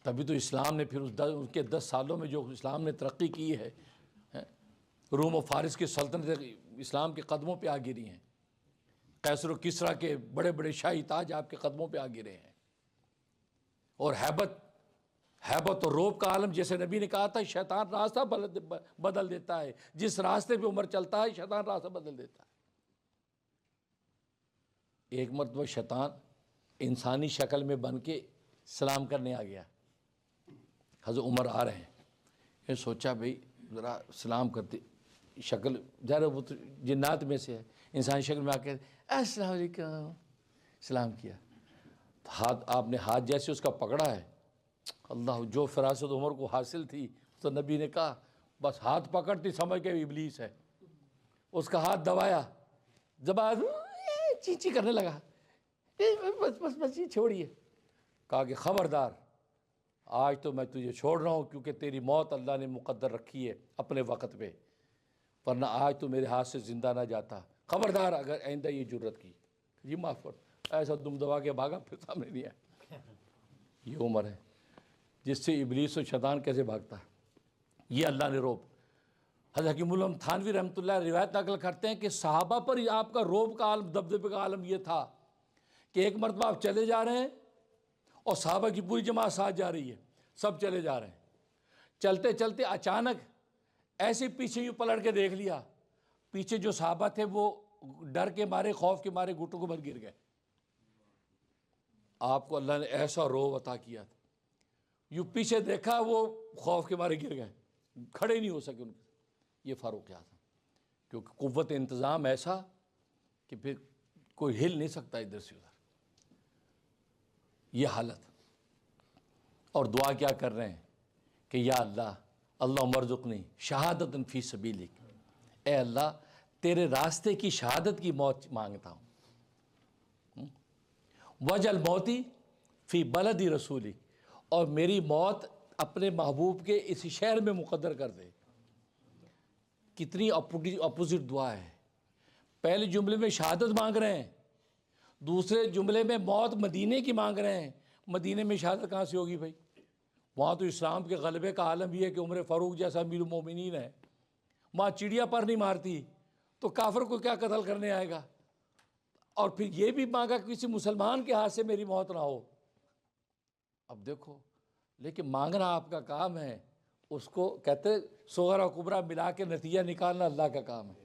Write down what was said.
تبھی تو اسلام نے پھر اس کے 10 سالوں میں جو اسلام نے ترقی کی ہے، روم و فارس کی سلطنت اسلام کے قدموں پہ آ گری ہیں، قیصر و کسریٰ کے بڑے بڑے شاہی تاج آپ کے قدموں پہ آ گرے ہیں، اور ہیبت اور روب کا عالم، جیسے نبی نے کہا تھا شیطان راستہ بدل دیتا ہے، جس راستے پہ عمر چلتا ہے شیطان راستہ بدل دیتا ہے۔ ایک مرتبہ شیطان انسانی شکل میں بن کے سلام کرنے آ گیا، حضرت عمر آ رہے ہیں، یہ سوچا بھئی ذرا سلام کرتے، شکل ذرا وہ تو جنات میں سے ہے، انسانی شکل میں آ کے السلام علیکم سلام کیا، ہاتھ آپ نے ہاتھ جیسے اس کا پکڑا ہے، اللہ جو فراست عمر کو حاصل تھی تو نبی نے کہا بس ہاتھ پکڑتی سمجھ کے ابلیس ہے، اس کا ہاتھ دبایا، زبان چیچی کرنے لگا، بس بس بس یہ چھوڑیے، کہا کہ خبردار آج تو میں تجھے چھوڑ رہا ہوں کیونکہ تیری موت اللہ نے مقدر رکھی ہے اپنے وقت پہ، ورنہ آج تو میرے ہاتھ سے زندہ نہ جاتا، خبردار اگر آئندہ یہ جرت کی جی معاف کر، ایسا دم دبا کے بھاگا پھر سامنے نہیں آیا۔ یہ عمر ہے جس سے ابلیس و شیطان کیسے بھاگتا ہے، یہ اللہ نے روب۔ حضرت حکیم الامت تھانوی رحمۃ اللہ روایت نقل کرتے ہیں کہ صحابہ پر آپ کا روب کا عالم، دبدبے کا عالم یہ تھا کہ ایک مرتبہ آپ چلے جا رہے ہیں اور صحابہ کی پوری جماعت ساتھ جا رہی ہے، سب چلے جا رہے ہیں، چلتے چلتے اچانک ایسے پیچھے یوں پلٹ کے دیکھ لیا، پیچھے جو صحابہ تھے وہ ڈر کے مارے، خوف کے مارے گھٹنوں کو بھر گر گئے۔ آپ کو اللہ نے ایسا روب عطا کیا تھا، یوں پیچھے دیکھا وہ خوف کے مارے گر گئے، کھڑے نہیں ہو سکے ان کے، یہ فاروق اعظم، کیونکہ قوت انتظام ایسا کہ پھر کوئی ہل نہیں سکتا ادھر سے ادھر، یہ حالت۔ اور دعا کیا کر رہے ہیں کہ یا اللہ اللہم ارزقنی شہادۃ فی سبیلک، اے اللہ تیرے راستے کی شہادت کی موت مانگتا ہوں، وجل موتی فی بلدی رسولک، اور میری موت اپنے محبوب کے اس شہر میں مقدر کر دے۔ کتنی اپوزٹ دعا ہے، پہلے جملے میں شہادت مانگ رہے ہیں، دوسرے جملے میں موت مدینے کی مانگ رہے ہیں، مدینے میں شہادت کہاں سے ہوگی بھائی؟ وہاں تو اسلام کے غلبے کا عالم یہ ہے کہ عمر فاروق جیسا امیر المومنین ہے، وہاں چڑیا پر نہیں مارتی تو کافر کو کیا قتل کرنے آئے گا، اور پھر یہ بھی مانگا کہ کسی مسلمان کے ہاتھ سے میری موت نہ ہو۔ اب دیکھو، لیکن مانگنا آپ کا کام ہے، اس کو کہتے صغرا و کبرا ملا کے نتیجہ نکالنا اللہ کا کام ہے۔